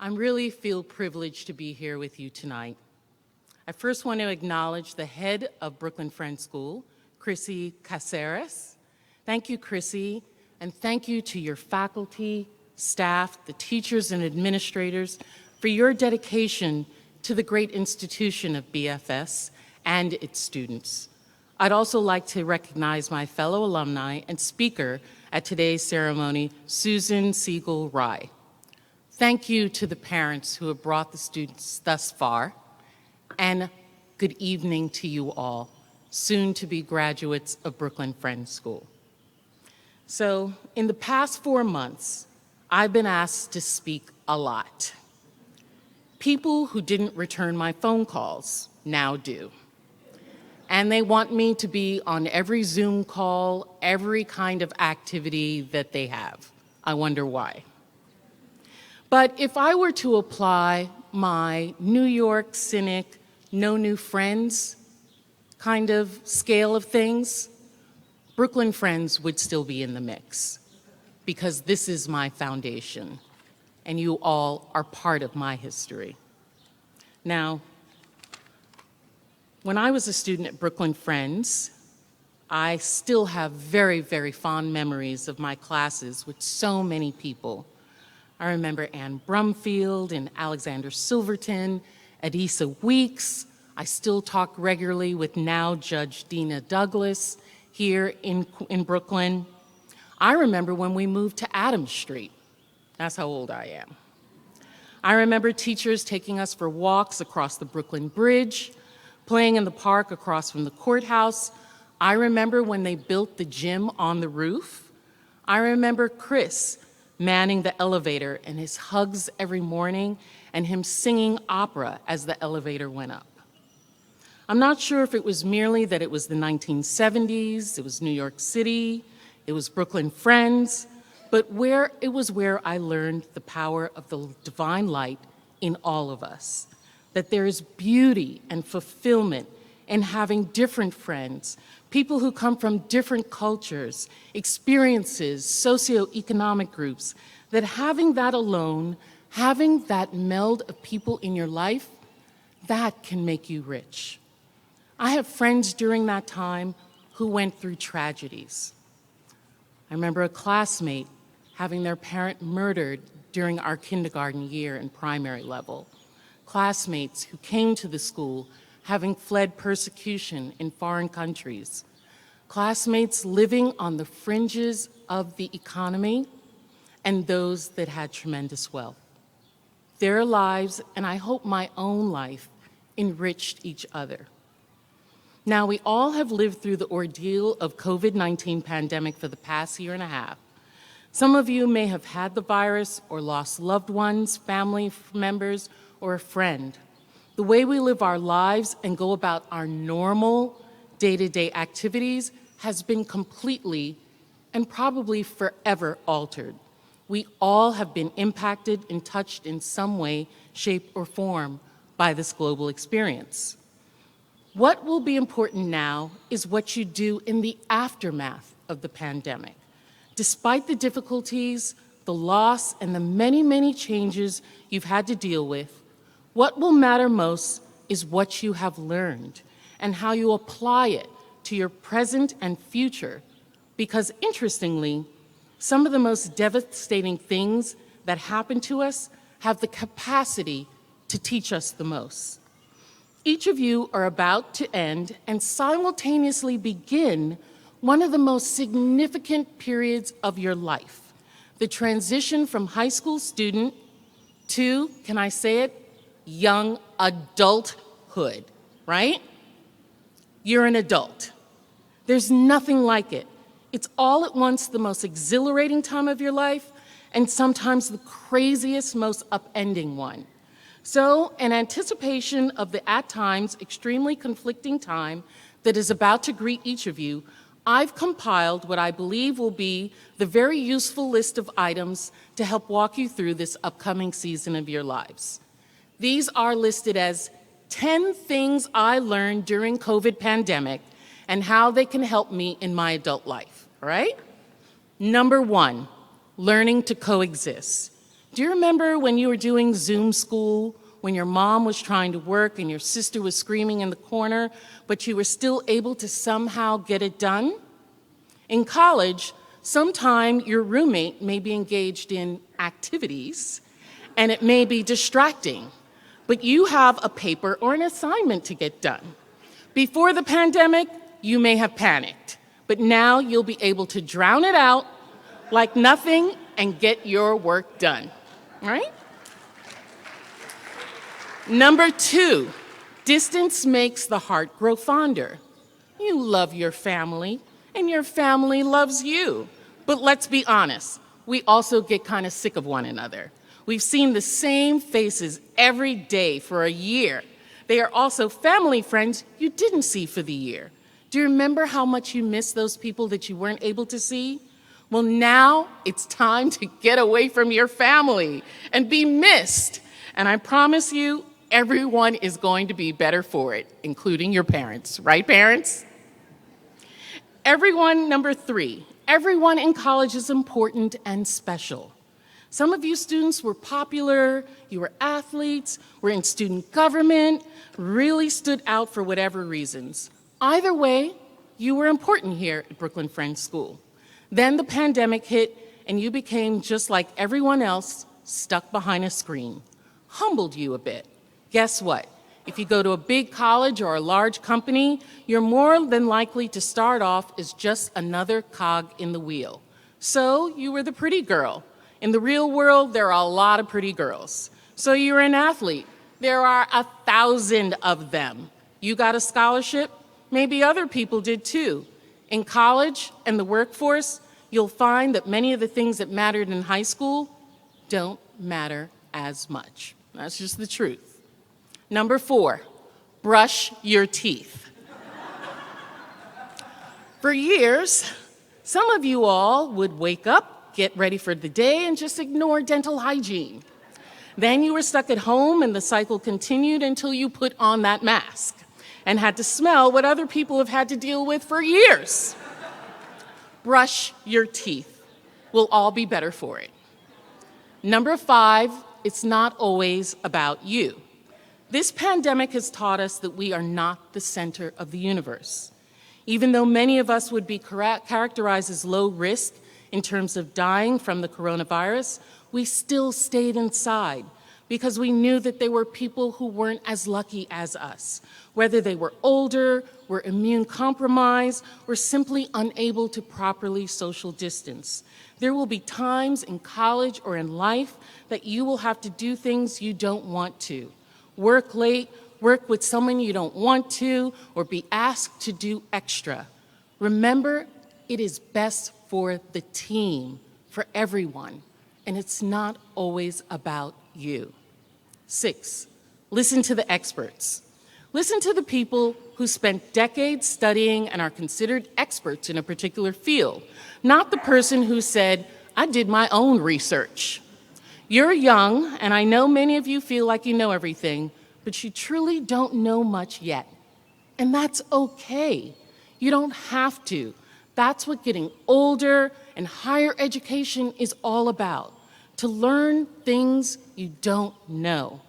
I really feel privileged to be here with you tonight. I first want to acknowledge the head of Brooklyn Friends School, Chrissy Caceres. Thank you, Chrissy, and thank you to your faculty, staff, the teachers and administrators for your dedication to the great institution of BFS and its students. I'd also like to recognize my fellow alumni and speaker at today's ceremony, Susan Siegel-Rye. Thank you to the parents who have brought the students thus far, and good evening to you all, soon to be graduates of Brooklyn Friends School. So, in the past 4 months, I've been asked to speak a lot. People who didn't return my phone calls now do. And they want me to be on every Zoom call, every kind of activity that they have. I wonder why. But if I were to apply my New York cynic, no new friends kind of scale of things, Brooklyn Friends would still be in the mix, because this is my foundation, and you all are part of my history. Now, when I was a student at Brooklyn Friends, I still have very, very fond memories of my classes with so many people. I remember Ann Brumfield and Alexander Silverton, Adisa Weeks. I still talk regularly with now Judge Dina Douglas here in Brooklyn. I remember when we moved to Adams Street. That's how old I am. I remember teachers taking us for walks across the Brooklyn Bridge, playing in the park across from the courthouse. I remember when they built the gym on the roof. I remember Chris manning the elevator and his hugs every morning and him singing opera as the elevator went up. I'm not sure if it was merely that it was the 1970s, it was New York City, it was Brooklyn Friends, but it was where I learned the power of the divine light in all of us, that there is beauty and fulfillment in having different friends, people who come from different cultures, experiences, socioeconomic groups, that having that alone, having that meld of people in your life, that can make you rich. I have friends during that time who went through tragedies. I remember a classmate having their parent murdered during our kindergarten year and primary level. Classmates who came to the school having fled persecution in foreign countries. Classmates living on the fringes of the economy, and those that had tremendous wealth. Their lives, and I hope my own life, enriched each other. Now, we all have lived through the ordeal of COVID-19 pandemic for the past year and a half. Some of you may have had the virus or lost loved ones, family members, or a friend. The way we live our lives and go about our normal day-to-day activities has been completely and probably forever altered. We all have been impacted and touched in some way, shape, or form by this global experience. What will be important now is what you do in the aftermath of the pandemic. Despite the difficulties, the loss, and the many, many changes you've had to deal with, what will matter most is what you have learned and how you apply it to your present and future. Because interestingly, some of the most devastating things that happen to us have the capacity to teach us the most. Each of you are about to end and simultaneously begin one of the most significant periods of your life, the transition from high school student to, can I say it, young adulthood, right? You're an adult. There's nothing like it. It's all at once the most exhilarating time of your life and sometimes the craziest, most upending one. So, in anticipation of the, at times, extremely conflicting time that is about to greet each of you, I've compiled what I believe will be the very useful list of items to help walk you through this upcoming season of your lives. These are listed as 10 things I learned during COVID pandemic and how they can help me in my adult life, all right? Number 1, learning to coexist. Do you remember when you were doing Zoom school, when your mom was trying to work and your sister was screaming in the corner, but you were still able to somehow get it done? In college, sometime your roommate may be engaged in activities, and it may be distracting, but you have a paper or an assignment to get done. Before the pandemic, you may have panicked, but now you'll be able to drown it out like nothing and get your work done, right? Number 2, distance makes the heart grow fonder. You love your family, and your family loves you. But let's be honest, we also get kind of sick of one another. We've seen the same faces every day for a year. They are also family friends you didn't see for the year. Do you remember how much you miss those people that you weren't able to see? Well, now it's time to get away from your family and be missed. And I promise you, everyone is going to be better for it, including your parents. Right, parents? Number 3, everyone in college is important and special. Some of you students were popular, you were athletes, were in student government, really stood out for whatever reasons. Either way, you were important here at Brooklyn Friends School. Then the pandemic hit and you became just like everyone else, stuck behind a screen. Humbled you a bit. Guess what? If you go to a big college or a large company, you're more than likely to start off as just another cog in the wheel. So you were the pretty girl. In the real world, there are a lot of pretty girls. So you're an athlete. There are 1,000 of them. You got a scholarship? Maybe other people did too. In college and the workforce, you'll find that many of the things that mattered in high school don't matter as much. That's just the truth. Number 4, brush your teeth. For years, some of you all would wake up, get ready for the day, and just ignore dental hygiene. Then you were stuck at home and the cycle continued until you put on that mask and had to smell what other people have had to deal with for years. Brush your teeth. We'll all be better for it. Number 5, it's not always about you. This pandemic has taught us that we are not the center of the universe. Even though many of us would be characterized as low risk in terms of dying from the coronavirus, we still stayed inside because we knew that there were people who weren't as lucky as us, whether they were older, were immune compromised, or simply unable to properly social distance. There will be times in college or in life that you will have to do things you don't want to. Work late, work with someone you don't want to, or be asked to do extra. Remember, it is best for the team, for everyone, and it's not always about you. 6, listen to the experts. Listen to the people who spent decades studying and are considered experts in a particular field, not the person who said, I did my own research. You're young, and I know many of you feel like you know everything, but you truly don't know much yet. And that's okay. You don't have to. That's what getting older and higher education is all about, to learn things you don't know.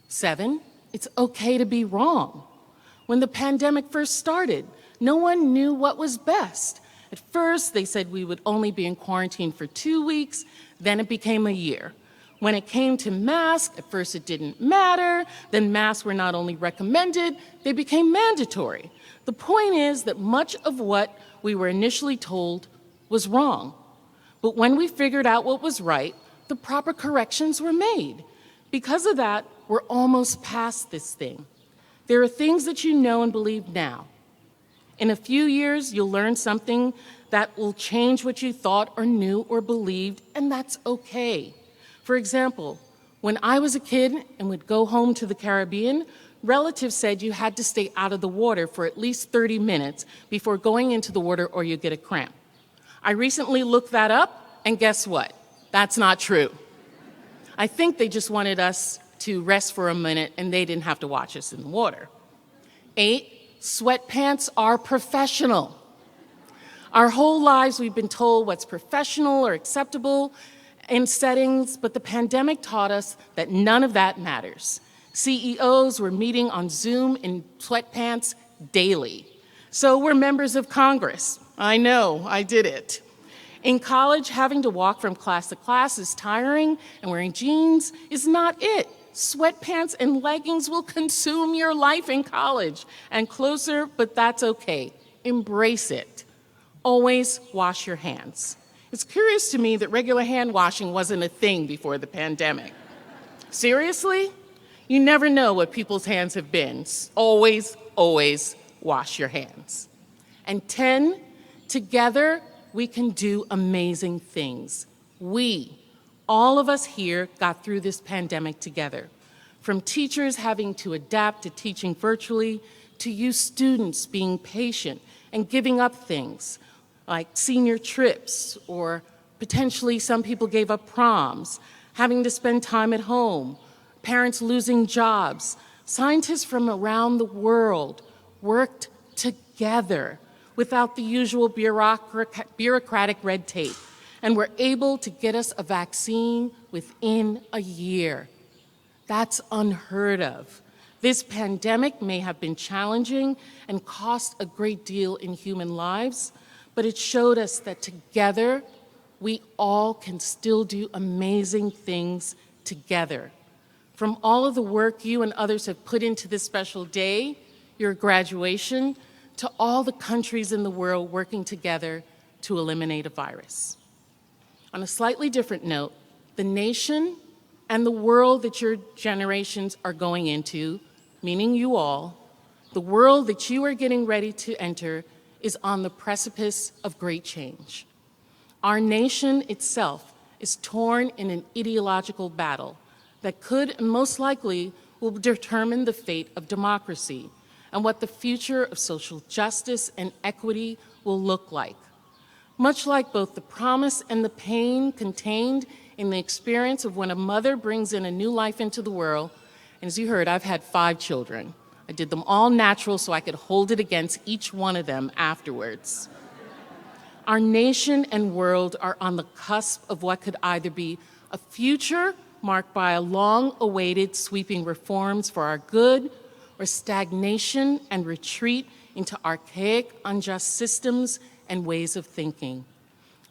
7, it's okay to be wrong. When the pandemic first started, no one knew what was best. At first, they said we would only be in quarantine for 2 weeks, then it became a year. When it came to masks, at first it didn't matter, then masks were not only recommended, they became mandatory. The point is that much of what we were initially told was wrong. But when we figured out what was right, the proper corrections were made. Because of that, we're almost past this thing. There are things that you know and believe now. In a few years, you'll learn something that will change what you thought or knew or believed, and that's okay. For example, when I was a kid and would go home to the Caribbean, relatives said you had to stay out of the water for at least 30 minutes before going into the water or you'd get a cramp. I recently looked that up, and guess what? That's not true. I think they just wanted us to rest for a minute and they didn't have to watch us in the water. 8, sweatpants are professional. Our whole lives we've been told what's professional or acceptable, in settings, but the pandemic taught us that none of that matters. CEOs were meeting on Zoom in sweatpants daily. So were members of Congress. I know, I did it. In college, having to walk from class to class is tiring, and wearing jeans is not it. Sweatpants and leggings will consume your life in college. And closer, but that's okay. Embrace it. Always wash your hands. It's curious to me that regular hand washing wasn't a thing before the pandemic. Seriously? You never know what people's hands have been. Always, always wash your hands. And 10, together we can do amazing things. We, all of us here, got through this pandemic together. From teachers having to adapt to teaching virtually, to you students being patient and giving up things like senior trips, or potentially some people gave up proms, having to spend time at home, parents losing jobs. Scientists from around the world worked together without the usual bureaucratic red tape, and were able to get us a vaccine within a year. That's unheard of. This pandemic may have been challenging and cost a great deal in human lives, but it showed us that together, we all can still do amazing things together. From all of the work you and others have put into this special day, your graduation, to all the countries in the world working together to eliminate a virus. On a slightly different note, the nation and the world that your generations are going into, meaning you all, the world that you are getting ready to enter, is on the precipice of great change. Our nation itself is torn in an ideological battle that could and most likely will determine the fate of democracy and what the future of social justice and equity will look like. Much like both the promise and the pain contained in the experience of when a mother brings in a new life into the world, and as you heard, I've had 5 children. I did them all natural so I could hold it against each one of them afterwards. Our nation and world are on the cusp of what could either be a future marked by a long-awaited sweeping reforms for our good, or stagnation and retreat into archaic, unjust systems and ways of thinking.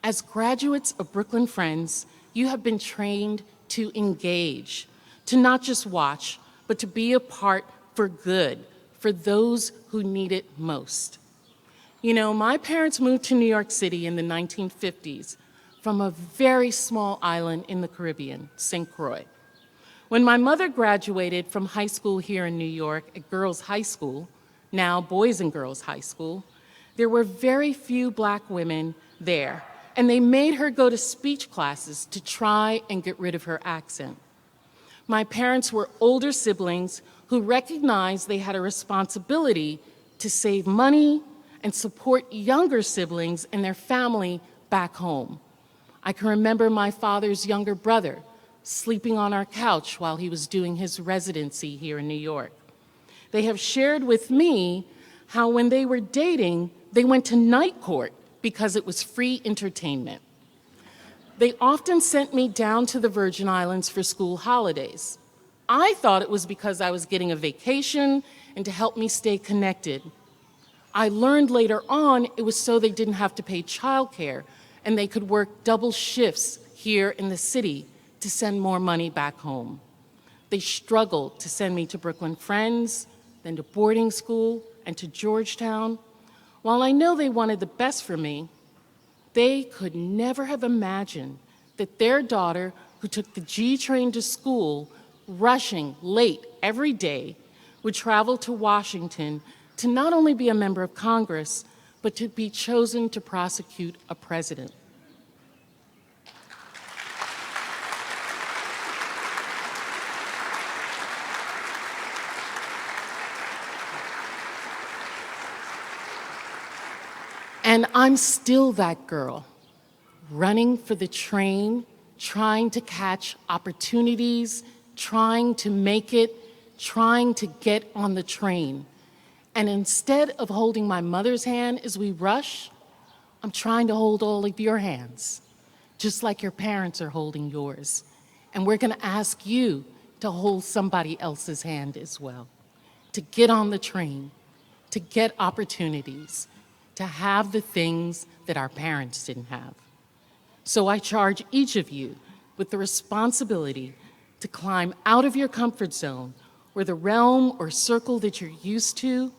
As graduates of Brooklyn Friends, you have been trained to engage, to not just watch, but to be a part for good, for those who need it most. You know, my parents moved to New York City in the 1950s from a very small island in the Caribbean, St. Croix. When my mother graduated from high school here in New York at Girls High School, now Boys and Girls High School, there were very few Black women there, and they made her go to speech classes to try and get rid of her accent. My parents were older siblings who recognized they had a responsibility to save money and support younger siblings and their family back home. I can remember my father's younger brother sleeping on our couch while he was doing his residency here in New York. They have shared with me how when they were dating, they went to night court because it was free entertainment. They often sent me down to the Virgin Islands for school holidays. I thought it was because I was getting a vacation and to help me stay connected. I learned later on it was so they didn't have to pay childcare and they could work double shifts here in the city to send more money back home. They struggled to send me to Brooklyn Friends, then to boarding school and to Georgetown. While I know they wanted the best for me, they could never have imagined that their daughter, who took the G train to school, rushing late every day, would travel to Washington to not only be a member of Congress, but to be chosen to prosecute a president. And I'm still that girl, running for the train, trying to catch opportunities, trying to make it, trying to get on the train. And instead of holding my mother's hand as we rush, I'm trying to hold all of your hands, just like your parents are holding yours. And we're going to ask you to hold somebody else's hand as well, to get on the train, to get opportunities, to have the things that our parents didn't have. So I charge each of you with the responsibility to climb out of your comfort zone, or the realm or circle that you're used to,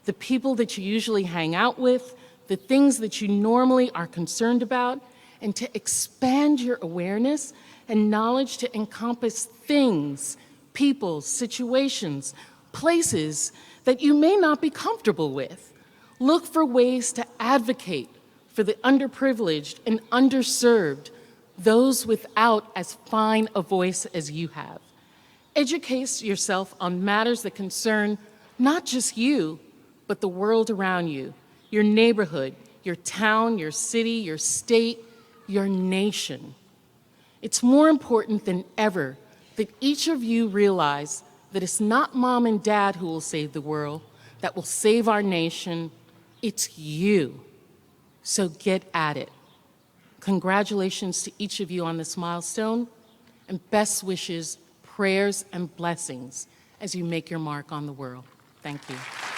the people that you usually hang out with, the things that you normally are concerned about, and to expand your awareness and knowledge to encompass things, people, situations, places that you may not be comfortable with. Look for ways to advocate for the underprivileged and underserved, those without as fine a voice as you have. Educate yourself on matters that concern not just you, but the world around you, your neighborhood, your town, your city, your state, your nation. It's more important than ever that each of you realize that it's not mom and dad who will save the world, that will save our nation. It's you. So get at it. Congratulations to each of you on this milestone, and best wishes, prayers, and blessings as you make your mark on the world. Thank you.